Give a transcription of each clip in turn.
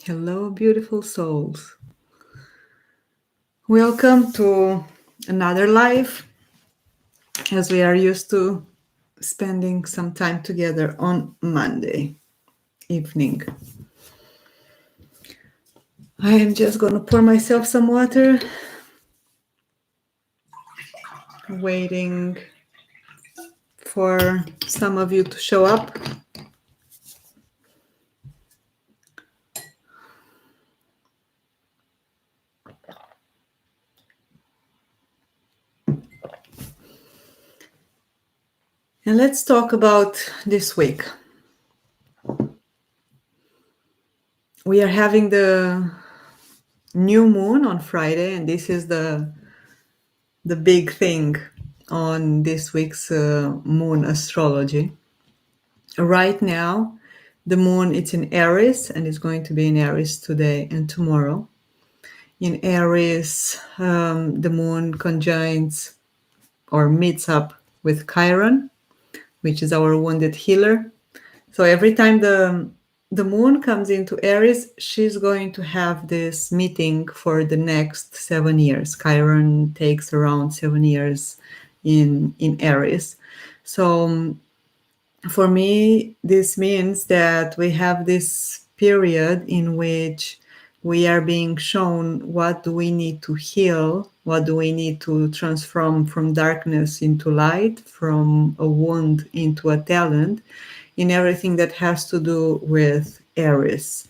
Hello, beautiful souls. Welcome to another live, as we are used to spending some time together on Monday evening. I am just going to pour myself some water, waiting for some of you to show up. And let's talk about this week. We are having the new moon on Friday, and this is the big thing on this week's moon astrology. Right now, the moon it's in Aries, and it's going to be in Aries today and tomorrow. In Aries, the moon conjoins or meets up with Chiron, which is our wounded healer. So every time the moon comes into Aries, she's going to have this meeting for the next 7 years. Chiron takes around 7 years in Aries. So for me, this means that we have this period in which we are being shown what do we need to heal, what do we need to transform from darkness into light, from a wound into a talent, in everything that has to do with Aries.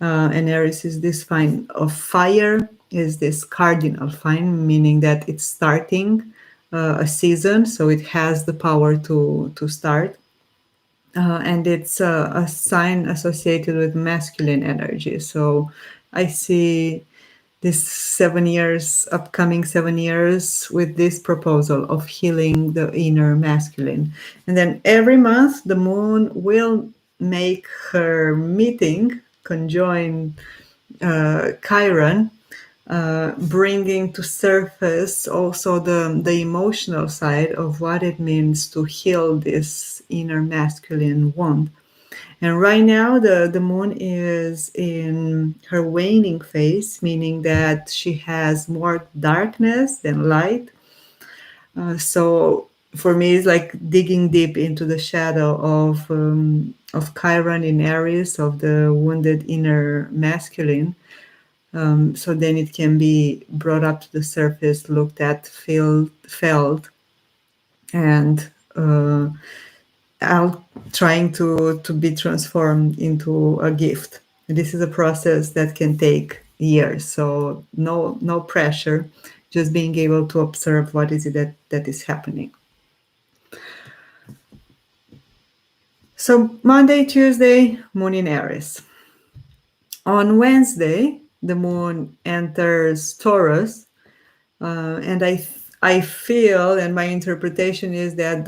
And Aries is this sign of fire, is this cardinal sign, meaning that it's starting a season, so it has the power to start. And it's a sign associated with masculine energy. So I see this 7 years, upcoming 7 years, with this proposal of healing the inner masculine. And then every month, the moon will make her meeting, conjoin Chiron, bringing to surface also the emotional side of what it means to heal this inner masculine wound. And right now, the moon is in her waning phase, meaning that she has more darkness than light. So for me, it's like digging deep into the shadow of Chiron in Aries, of the wounded inner masculine. So then it can be brought up to the surface, looked at, felt, and out trying to be transformed into a gift. This is a process that can take years. So no pressure, just being able to observe what is it that is happening. So Monday, Tuesday, moon in Aries. On Wednesday, the moon enters Taurus, and I feel, and my interpretation is that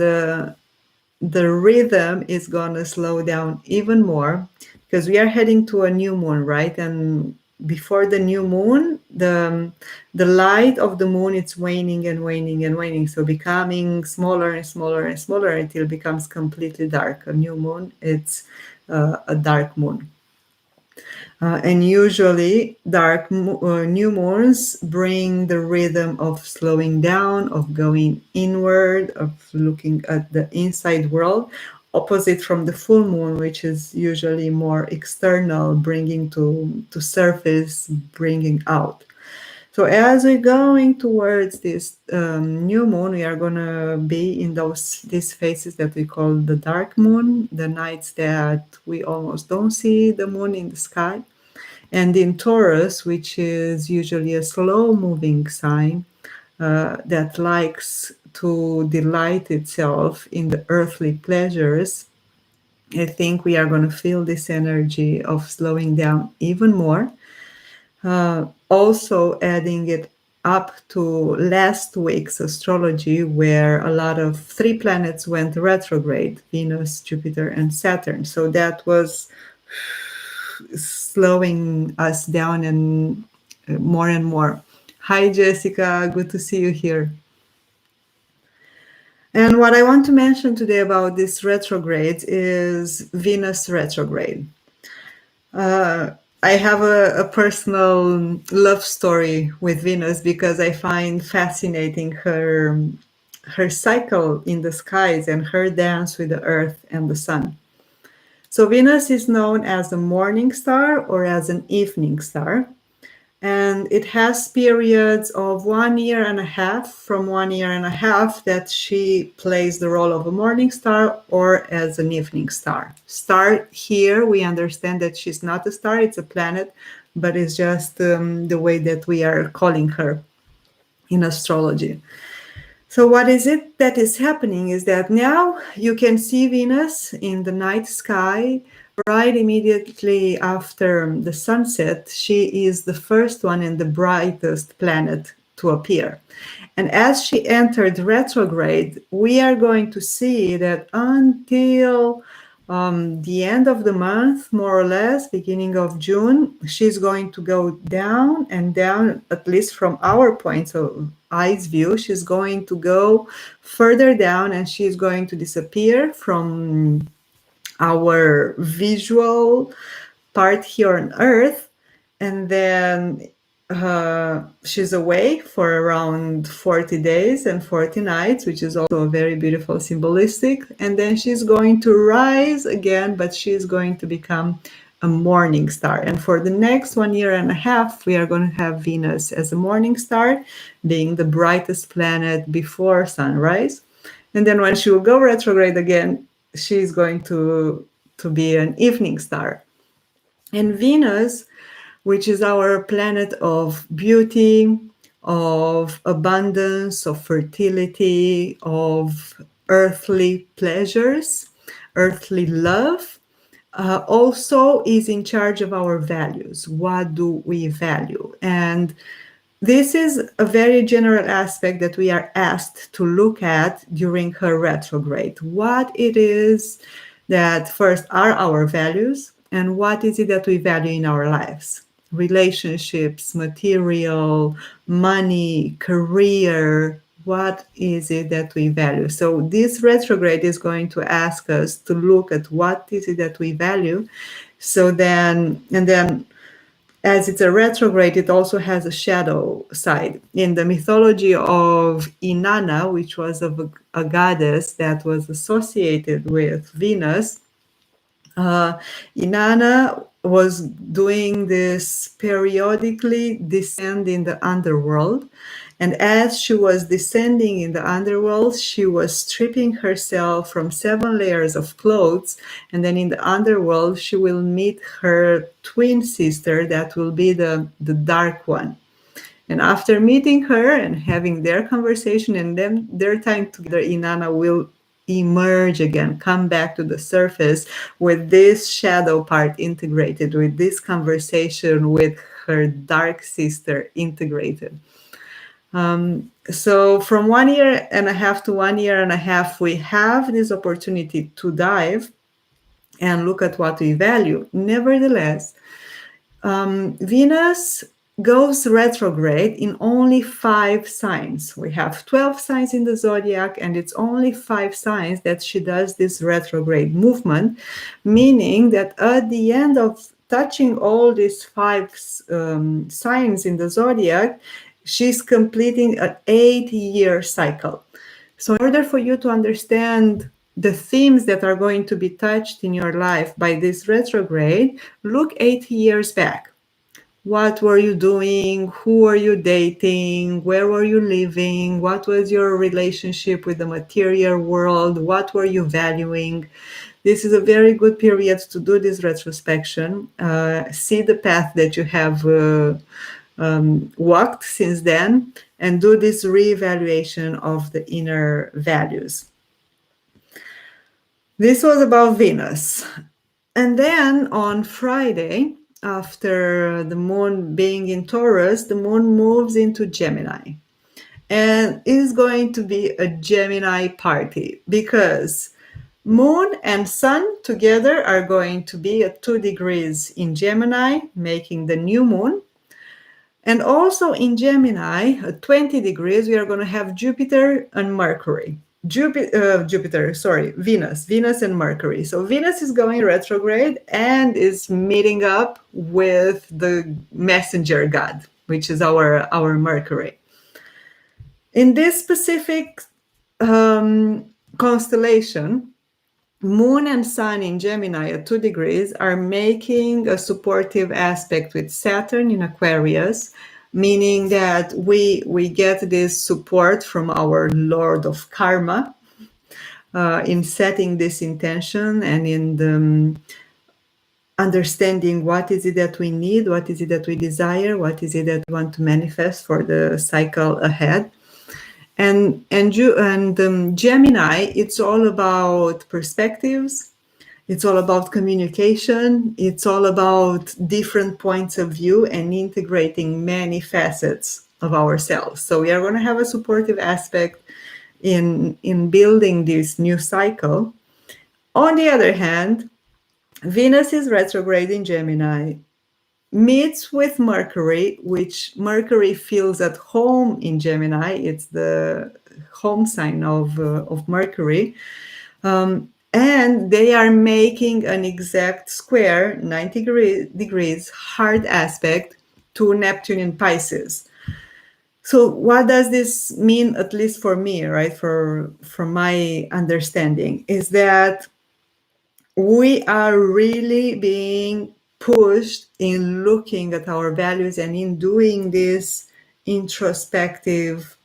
the rhythm is gonna slow down even more, because we are heading to a new moon, right? And before the new moon, the light of the moon it's waning and waning and waning, so becoming smaller and smaller and smaller until it becomes completely dark. A new moon, it's a dark moon. And usually, new moons bring the rhythm of slowing down, of going inward, of looking at the inside world, opposite from the full moon, which is usually more external, bringing to surface, bringing out. So as we're going towards this new moon, we are going to be in these phases that we call the dark moon, the nights that we almost don't see the moon in the sky. And in Taurus, which is usually a slow-moving sign that likes to delight itself in the earthly pleasures, I think we are going to feel this energy of slowing down even more. Also adding it up to last week's astrology, where a lot of 3 planets went retrograde, Venus, Jupiter, and Saturn. So that was slowing us down and more. Hi, Jessica. Good to see you here. And what I want to mention today about this retrograde is Venus retrograde. I have a personal love story with Venus because I find fascinating her cycle in the skies and her dance with the earth and the sun. So Venus is known as a morning star or as an evening star, and it has periods of 1 year and a half, from 1 year and a half, that she plays the role of a morning star or as an evening star. Star here, we understand that she's not a star, it's a planet, but it's just the way that we are calling her in astrology. So, what is it that is happening is that now you can see Venus in the night sky right immediately after the sunset. She is the first one and the brightest planet to appear. And as she entered retrograde, we are going to see that until the end of the month, more or less, beginning of June, she's going to go down and down, at least from our point of eyes view. She's going to go further down and she's going to disappear from our visual part here on Earth. And then she's away for around 40 days and 40 nights, which is also a very beautiful symbolistic. And then she's going to rise again, but she's going to become a morning star. And for the next 1 year and a half, we are going to have Venus as a morning star, being the brightest planet before sunrise. And then when she will go retrograde again, she's going to be an evening star. And Venus, which is our planet of beauty, of abundance, of fertility, of earthly pleasures, earthly love, also is in charge of our values. What do we value? And this is a very general aspect that we are asked to look at during her retrograde. What it is that first are our values, and what is it that we value in our lives? Relationships, material, money, career. What is it that we value? So this retrograde is going to ask us to look at what is it that we value. So then, and then as it's a retrograde, it also has a shadow side. In the mythology of Inanna, which was a goddess that was associated with Venus, Inanna was doing this periodically descend in the underworld. And as she was descending in the underworld, she was stripping herself from 7 layers of clothes. And then in the underworld, she will meet her twin sister that will be the dark one. And after meeting her and having their conversation and then their time together, Inanna will emerge again, come back to the surface with this shadow part integrated, with this conversation with her dark sister integrated. So from 1 year and a half to 1 year and a half, we have this opportunity to dive and look at what we value. Nevertheless, Venus goes retrograde in only 5 signs. We have 12 signs in the zodiac, and it's only 5 signs that she does this retrograde movement, meaning that at the end of touching all these 5 signs in the zodiac, she's completing an 8-year cycle. So in order for you to understand the themes that are going to be touched in your life by this retrograde, look 8 years back. What were you doing? Who were you dating? Where were you living? What was your relationship with the material world? What were you valuing? This is a very good period to do this retrospection. See the path that you have walked since then, and do this reevaluation of the inner values. This was about Venus. And then on Friday, after the moon being in Taurus, the moon moves into Gemini. And it is going to be a Gemini party because moon and sun together are going to be at 2 degrees in Gemini, making the new moon. And also in Gemini, at 20 degrees, we are going to have Jupiter and Mercury. Venus and Mercury. So Venus is going retrograde and is meeting up with the messenger god, which is our Mercury. In this specific constellation, Moon and Sun in Gemini at 2 degrees are making a supportive aspect with Saturn in Aquarius, meaning that we get this support from our Lord of Karma in setting this intention and in the understanding what is it that we need, what is it that we desire, what is it that we want to manifest for the cycle ahead. And Gemini, it's all about perspectives. It's all about communication. It's all about different points of view and integrating many facets of ourselves. So we are going to have a supportive aspect in building this new cycle. On the other hand, Venus is retrograde in Gemini, meets with Mercury, which Mercury feels at home in Gemini. It's the home sign of Mercury. And they are making an exact square, 90 degrees, hard aspect to Neptune in Pisces. So what does this mean, at least for me, right? From my understanding, is that we are really being pushed in looking at our values and in doing this introspective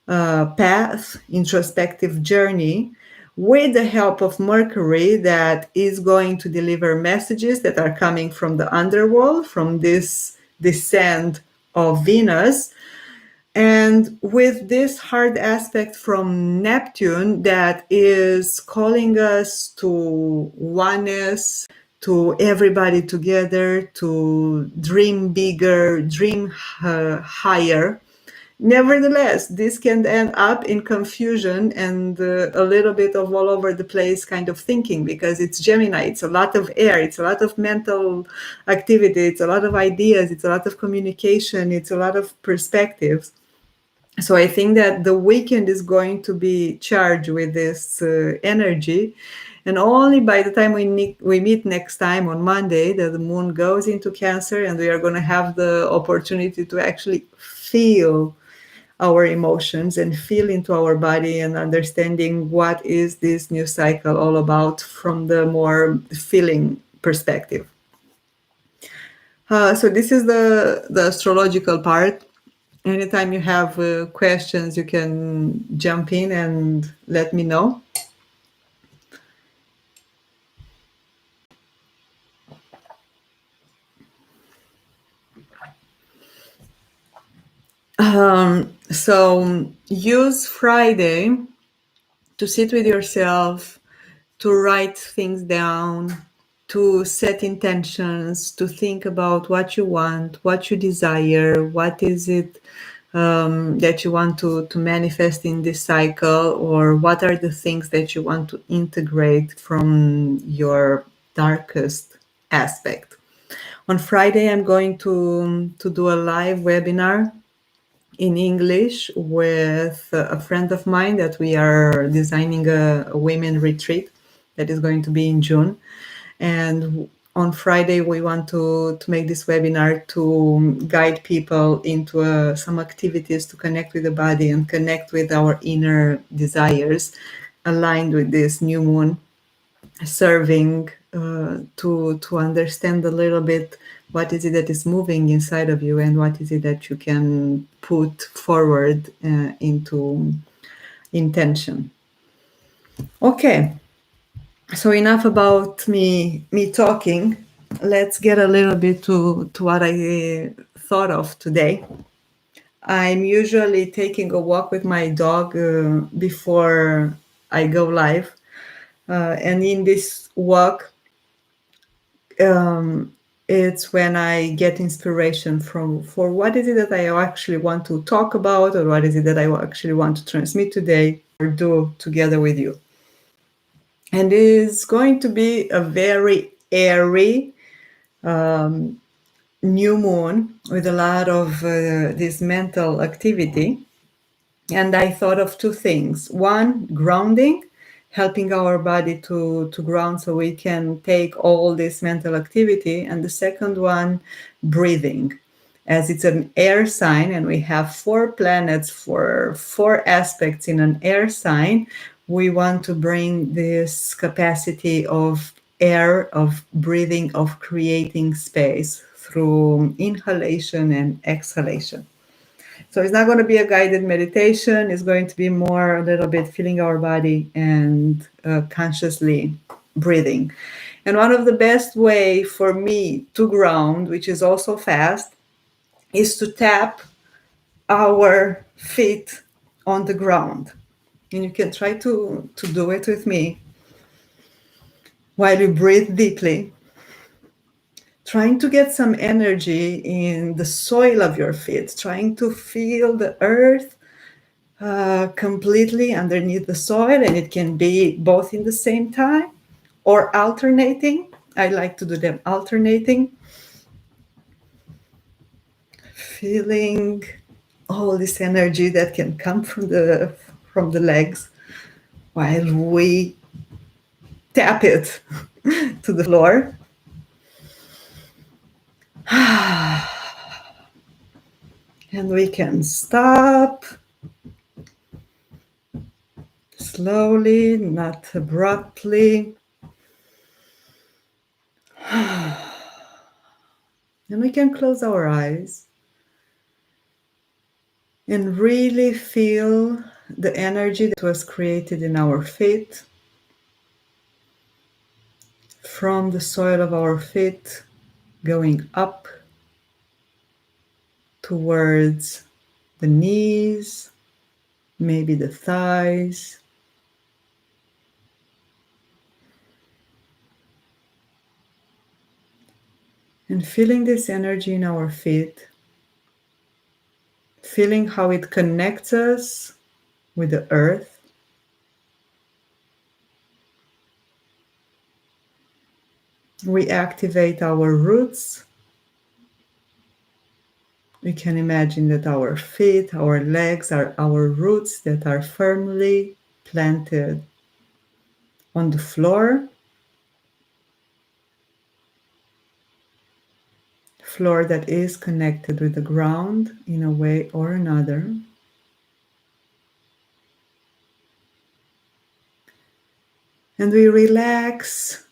path, introspective journey with the help of Mercury that is going to deliver messages that are coming from the underworld, from this descent of Venus, and with this hard aspect from Neptune that is calling us to oneness, to everybody together, to dream bigger, dream higher. Nevertheless, this can end up in confusion and a little bit of all over the place kind of thinking, because it's Gemini, it's a lot of air, it's a lot of mental activity, it's a lot of ideas, it's a lot of communication, it's a lot of perspectives. So I think that the weekend is going to be charged with this energy. And only by the time we meet next time on Monday, that the moon goes into Cancer, and we are going to have the opportunity to actually feel our emotions and feel into our body and understanding what is this new cycle all about from the more feeling perspective. So this is the astrological part. Anytime you have questions, you can jump in and let me know. So use Friday to sit with yourself, to write things down, to set intentions, to think about what you want, what you desire, what is it that you want to manifest in this cycle, or what are the things that you want to integrate from your darkest aspect. On Friday, I'm going to do a live webinar in English with a friend of mine that we are designing a women retreat that is going to be in June. And on Friday, we want to make this webinar to guide people into some activities to connect with the body and connect with our inner desires, aligned with this new moon, serving to understand a little bit what is it that is moving inside of you and what is it that you can put forward into intention. Okay, so enough about me talking. Let's get a little bit to what I thought of today. I'm usually taking a walk with my dog before I go live. And in this walk, it's when I get inspiration for what is it that I actually want to talk about, or what is it that I actually want to transmit today or do together with you. And it is going to be a very airy new moon with a lot of this mental activity. And I thought of two things. One, grounding, helping our body to ground so we can take all this mental activity. And the second one, breathing. As it's an air sign and we have 4 planets for 4 aspects in an air sign, we want to bring this capacity of air, of breathing, of creating space through inhalation and exhalation. So it's not going to be a guided meditation. It's going to be more a little bit feeling our body and consciously breathing. And one of the best way for me to ground, which is also fast, is to tap our feet on the ground. And you can try to do it with me while you breathe deeply, trying to get some energy in the soil of your feet, trying to feel the earth completely underneath the soil, and it can be both in the same time or alternating. I like to do them alternating, feeling all this energy that can come from the legs while we tap it to the floor. And we can stop slowly, not abruptly. And we can close our eyes and really feel the energy that was created in our feet, from the soil of our feet going up towards the knees, maybe the thighs, and feeling this energy in our feet, feeling how it connects us with the earth. We activate our roots. We can imagine that our feet, our legs are our roots that are firmly planted on the floor that is connected with the ground in a way or another. And we relax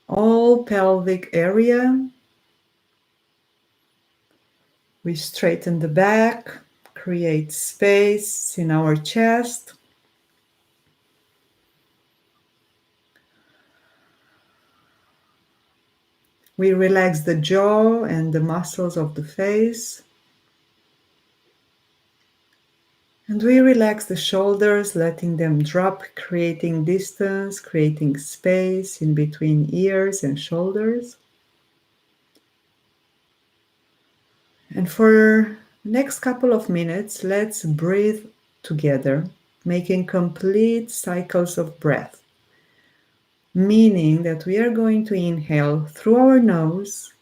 all pelvic area. We straighten the back, create space in our chest. We relax the jaw and the muscles of the face. And we relax the shoulders, letting them drop, creating distance, creating space in between ears and shoulders. And for the next couple of minutes, let's breathe together, making complete cycles of breath. Meaning that we are going to inhale through our nose,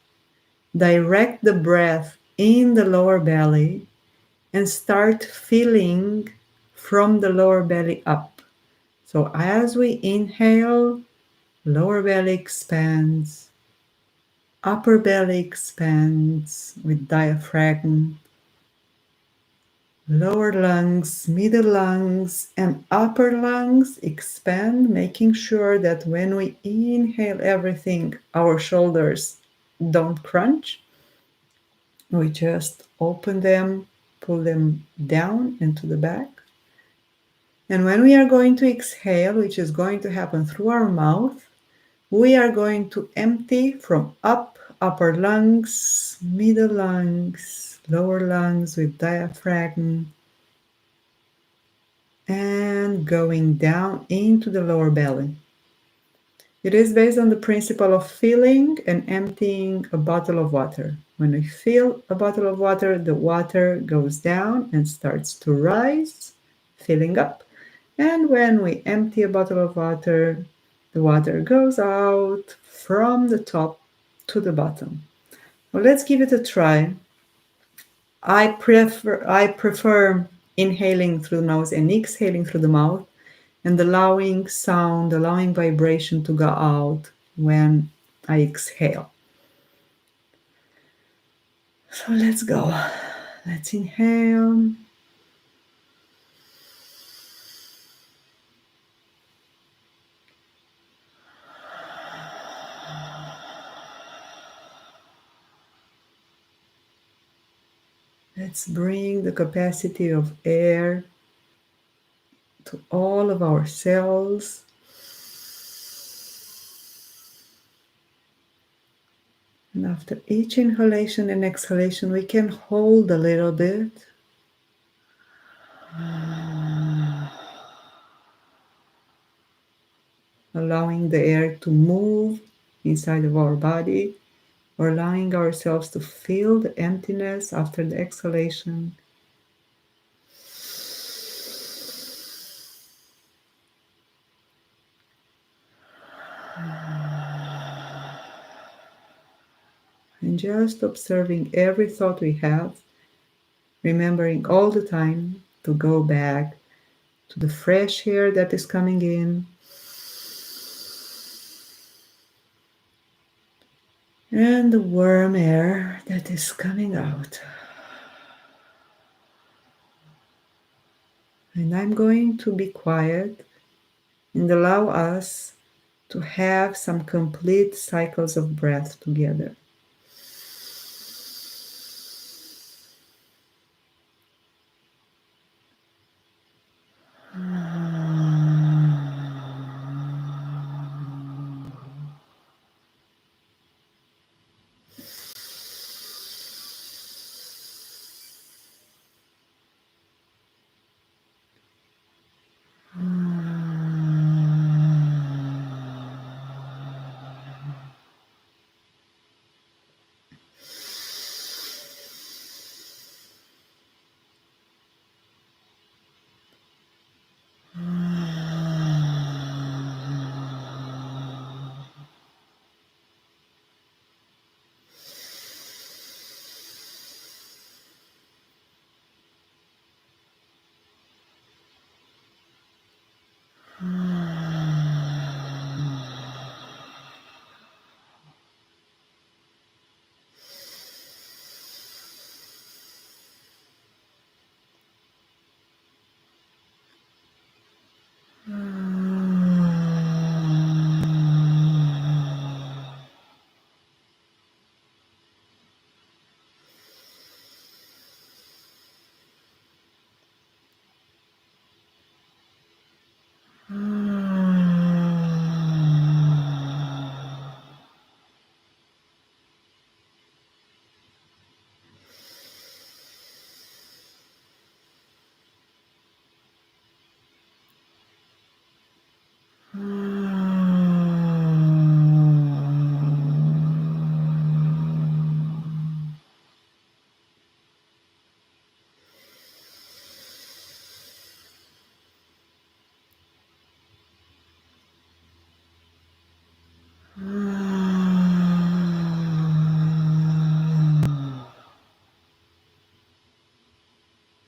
direct the breath in the lower belly, and start feeling from the lower belly up. So as we inhale, lower belly expands, upper belly expands with diaphragm, lower lungs, middle lungs, and upper lungs expand, making sure that when we inhale everything, our shoulders don't crunch. We just open them, pull them down into the back. And when we are going to exhale, which is going to happen through our mouth, we are going to empty from upper lungs, middle lungs, lower lungs with diaphragm, and going down into the lower belly. It is based on the principle of filling and emptying a bottle of water. When we fill a bottle of water, the water goes down and starts to rise, filling up. And when we empty a bottle of water, the water goes out from the top to the bottom. Well, let's give it a try. I prefer inhaling through the nose and exhaling through the mouth, and allowing sound, allowing vibration to go out when I exhale. So let's go. Let's inhale. Let's bring the capacity of air to all of our cells. And after each inhalation and exhalation, we can hold a little bit. Allowing the air to move inside of our body, or allowing ourselves to feel the emptiness after the exhalation. And just observing every thought we have, remembering all the time to go back to the fresh air that is coming in and the warm air that is coming out. And I'm going to be quiet and allow us to have some complete cycles of breath together.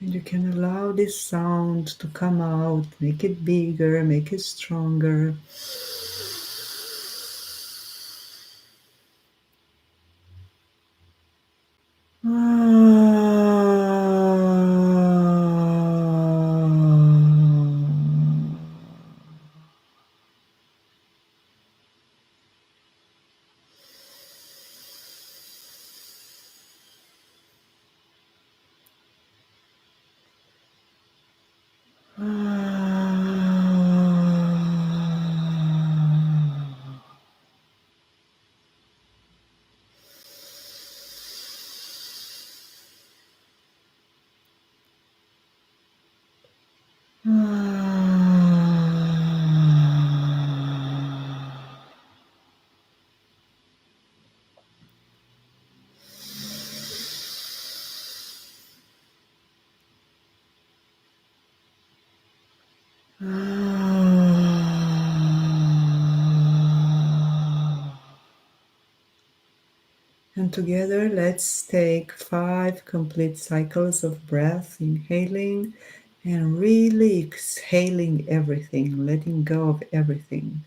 And you can allow this sound to come out, make it bigger, make it stronger. And And together, let's take 5 complete cycles of breath, inhaling and really exhaling everything, letting go of everything.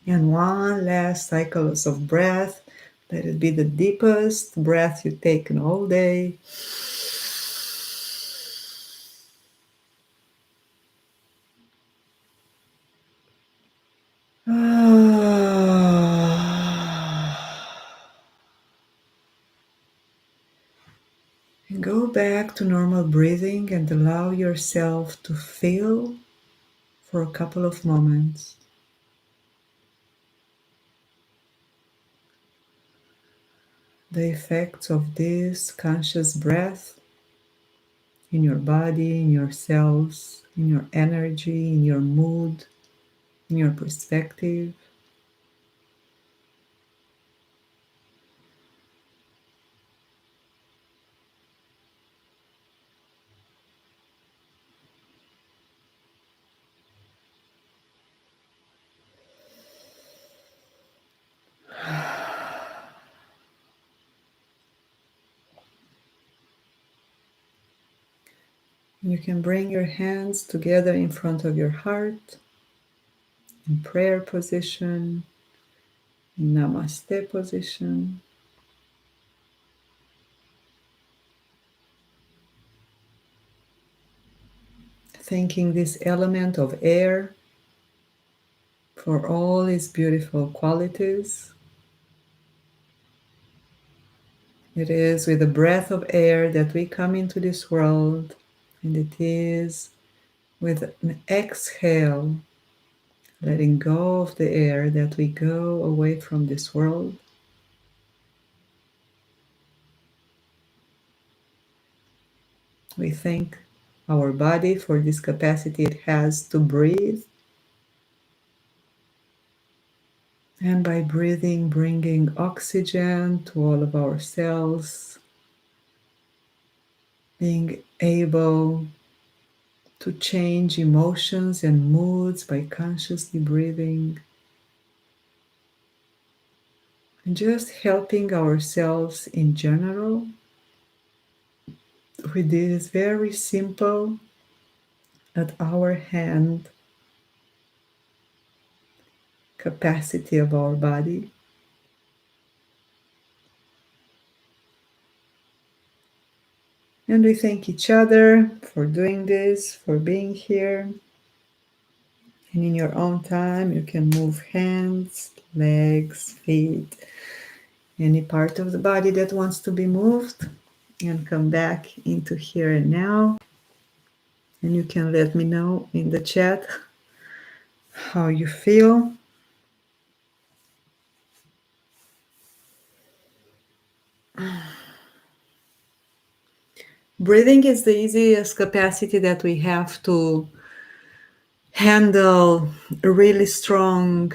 And one last cycles of breath. Let it be the deepest breath you take in all day. And go back to normal breathing and allow yourself to feel for a couple of moments the effects of this conscious breath in your body, in your cells, in your energy, in your mood, in your perspective. You can bring your hands together in front of your heart in prayer position, in namaste position. Thanking this element of air for all its beautiful qualities. It is with the breath of air that we come into this world, and it is with an exhale, letting go of the air, that we go away from this world. We thank our body for this capacity it has to breathe. And by breathing, bringing oxygen to all of our cells, being able to change emotions and moods by consciously breathing, and just helping ourselves in general with this very simple, at our hand, capacity of our body. And we thank each other for doing this, for being here. And in your own time, you can move hands, legs, feet, any part of the body that wants to be moved, and come back into here and now. And you can let me know in the chat how you feel. Breathing is the easiest capacity that we have to handle really strong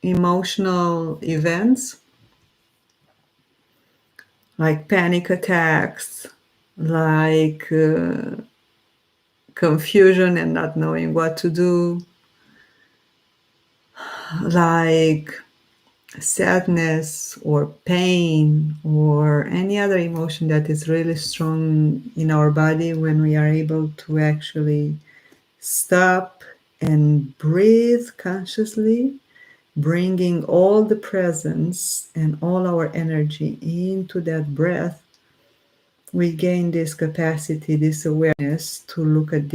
emotional events like panic attacks, like confusion and not knowing what to do, like sadness or pain or any other emotion that is really strong in our body. When we are able to actually stop and breathe consciously, bringing all the presence and all our energy into that breath, we gain this capacity, this awareness to look at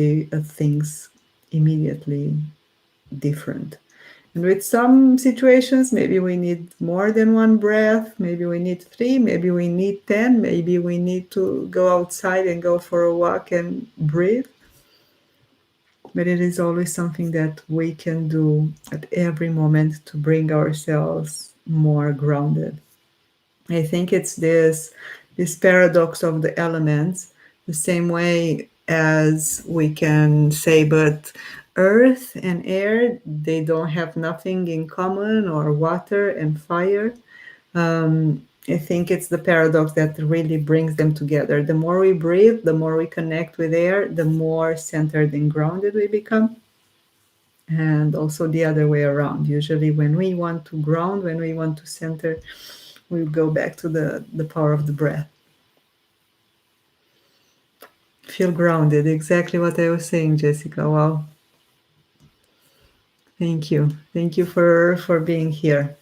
things immediately different. And with some situations, maybe we need more than one breath, maybe we need three, maybe we need 10, maybe we need to go outside and go for a walk and breathe. But it is always something that we can do at every moment to bring ourselves more grounded. I think it's this paradox of the elements, the same way as we can say, but earth and air, they don't have nothing in common, or water and fire. I think it's the paradox that really brings them together. The more we breathe, the more we connect with air, the more centered and grounded we become. And also the other way around. Usually, when we want to ground, when we want to center, we go back to the power of the breath. Feel grounded. Exactly what I was saying, Jessica. Wow. Thank you. Thank you for being here.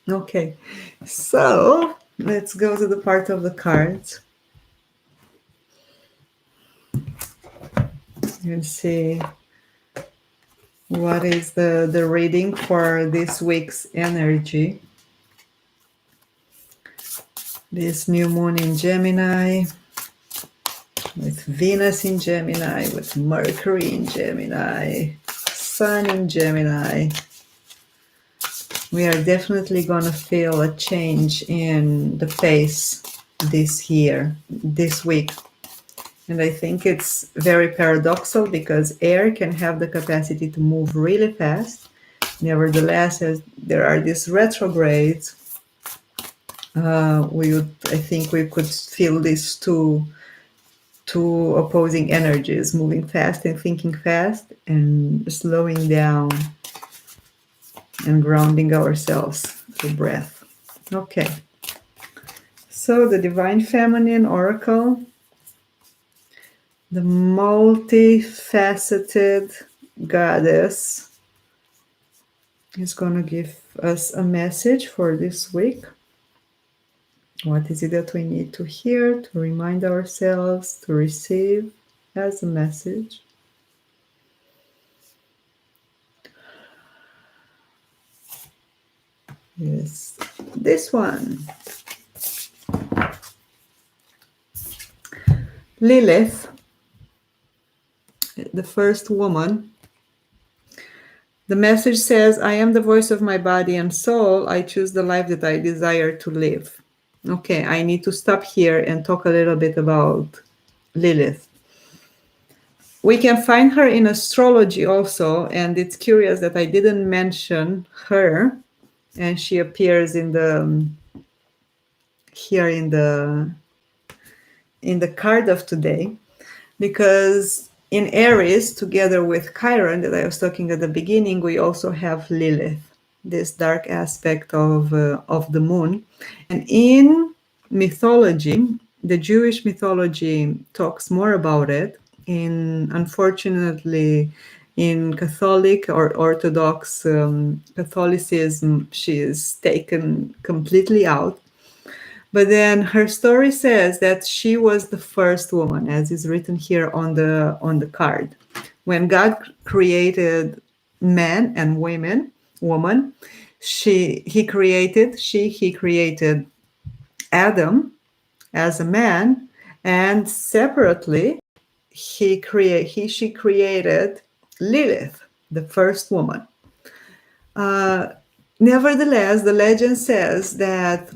Okay. So let's go to the part of the cards. And see what is the reading for this week's energy. This new moon in Gemini, with Venus in Gemini, with Mercury in Gemini, Sun in Gemini. We are definitely going to feel a change in the pace this year, this week. And I think it's very paradoxical because air can have the capacity to move really fast. Nevertheless, as there are these retrogrades, I think we could feel these two opposing energies, moving fast and thinking fast, and slowing down and grounding ourselves through breath. Okay. So the Divine Feminine Oracle, the multifaceted goddess, is going to give us a message for this week. What is it that we need to hear, to remind ourselves, to receive as a message? Yes, this one. Lilith, the first woman. The message says, I am the voice of my body and soul. I choose the life that I desire to live. Okay, I need to stop here and talk a little bit about Lilith. We can find her in astrology also, and it's curious that I didn't mention her, and she appears in the here in the card of today, because in Aries, together with Chiron that I was talking at the beginning, we also have Lilith, this dark aspect of the moon. And in mythology, the Jewish mythology talks more about it. Unfortunately, in Catholic or Orthodox Catholicism, she is taken completely out. But then her story says that she was the first woman, as is written here on the card. When God created men and woman, he created Adam as a man, and separately she created Lilith, the first woman. Nevertheless, the legend says that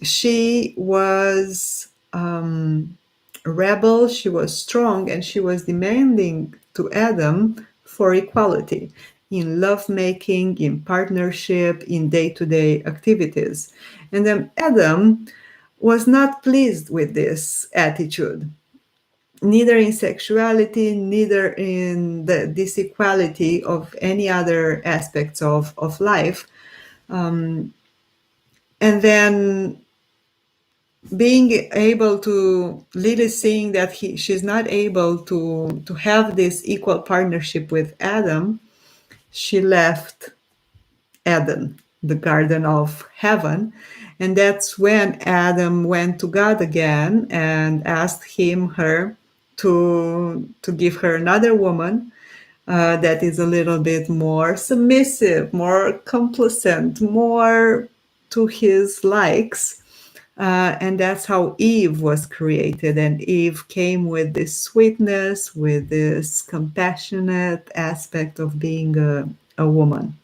she was a rebel, she was strong, and she was demanding to Adam for equality in lovemaking, in partnership, in day-to-day activities. And then Adam was not pleased with this attitude, neither in sexuality, neither in this equality of any other aspects of life. And then being able to Lily seeing that she's not able to have this equal partnership with Adam, she left Eden, the Garden of Heaven. And that's when Adam went to God again and asked her to give her another woman that is a little bit more submissive, more complacent, more to his likes. And that's how Eve was created. And Eve came with this sweetness, with this compassionate aspect of being a woman.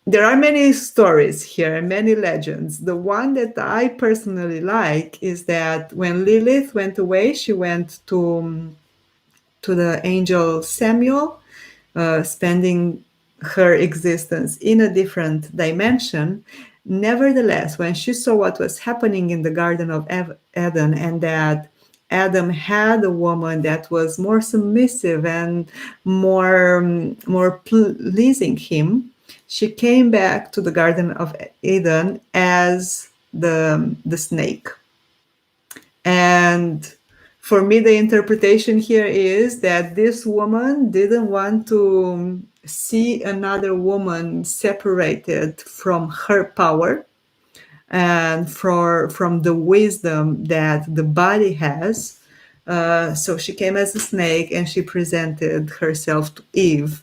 There are many stories here, many legends. The one that I personally like is that when Lilith went away, she went to the angel Samuel, spending her existence in a different dimension. Nevertheless, when she saw what was happening in the Garden of Eden, and that Adam had a woman that was more submissive and more pleasing him, she came back to the Garden of Eden as the snake. And for me, the interpretation here is that this woman didn't want to see another woman separated from her power and from the wisdom that the body has. So she came as a snake and she presented herself to Eve,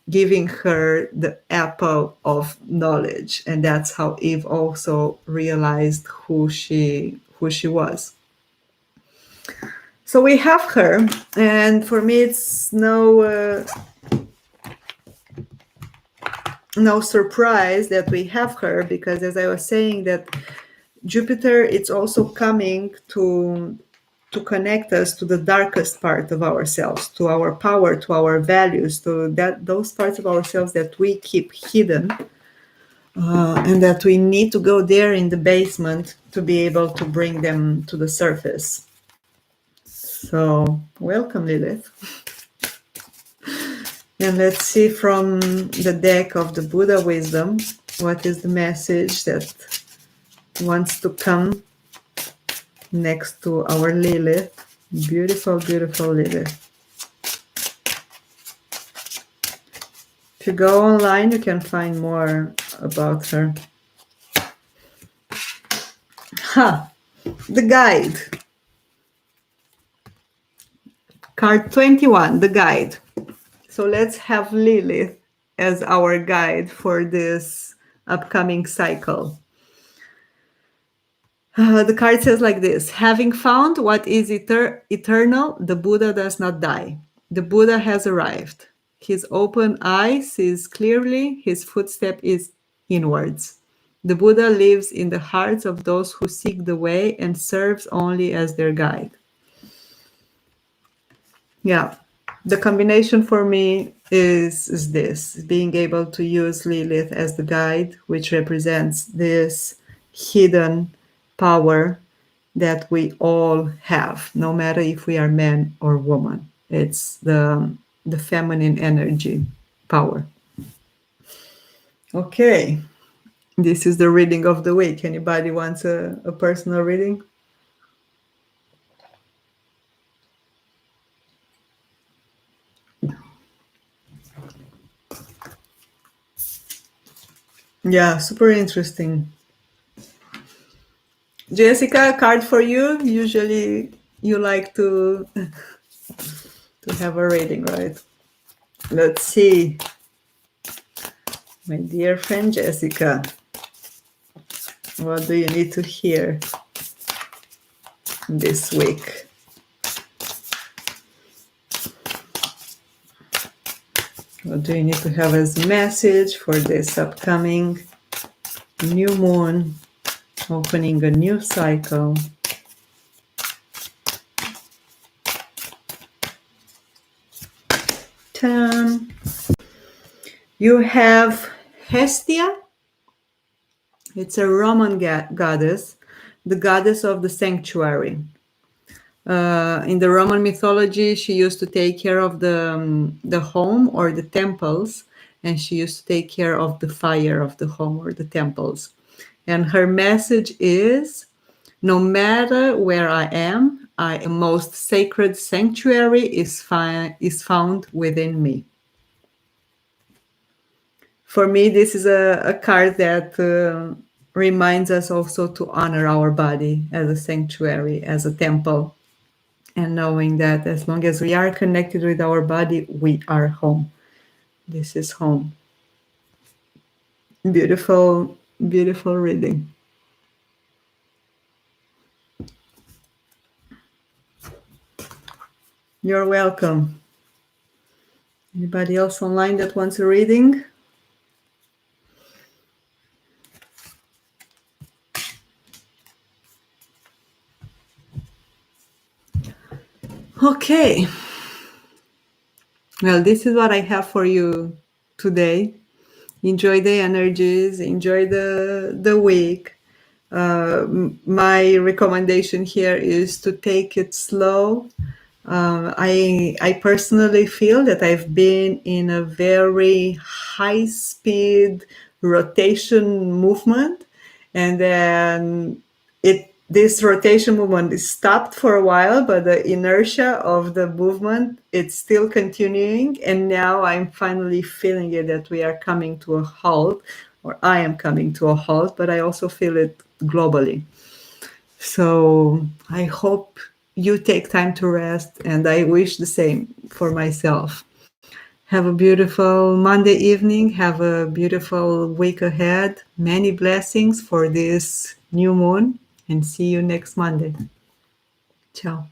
giving her the apple of knowledge. And that's how Eve also realized who she was. So we have her, and for me, it's no surprise that we have her, because as I was saying, that Jupiter, it's also coming to connect us to the darkest part of ourselves, to our power, to our values, to those parts of ourselves that we keep hidden, and that we need to go there in the basement to be able to bring them to the surface. So, welcome, Lilith. And let's see from the deck of the Buddha Wisdom, what is the message that wants to come next to our Lilith. Beautiful, beautiful Lilith. If you go online, you can find more about her. The guide. Card 21, the guide. So let's have Lilith as our guide for this upcoming cycle. The card says like this: having found what is eternal, the Buddha does not die. The Buddha has arrived. His open eye sees clearly, his footstep is inwards. The Buddha lives in the hearts of those who seek the way and serves only as their guide. Yeah, the combination for me is this, being able to use Lilith as the guide, which represents this hidden power that we all have, no matter if we are man or woman. It's the feminine energy power. Okay, this is the reading of the week. Anybody wants a personal reading? Yeah, super interesting. Jessica, a card for you. Usually you like to have a reading, right? Let's see. My dear friend Jessica, what do you need to hear this week? What do you need to have as message for this upcoming new moon, opening a new cycle? You have Hestia. It's a Roman goddess, the goddess of the sanctuary. In the Roman mythology, she used to take care of the home or the temples, and she used to take care of the fire of the home or the temples. And her message is, no matter where I am, a most sacred sanctuary is found within me. For me, this is a card that reminds us also to honor our body as a sanctuary, as a temple, and knowing that as long as we are connected with our body, we are home. This is home. Beautiful, beautiful reading. You're welcome. Anybody else online that wants a reading? Okay. Well, this is what I have for you today. Enjoy the energies, enjoy the week. My recommendation here is to take it slow. I personally feel that I've been in a very high speed rotation movement, and then this rotation movement is stopped for a while, but the inertia of the movement, it's still continuing, and now I'm finally feeling it that we are coming to a halt, or I am coming to a halt, but I also feel it globally. So I hope you take time to rest, and I wish the same for myself. Have a beautiful Monday evening. Have a beautiful week ahead. Many blessings for this new moon, and see you next Monday. Ciao.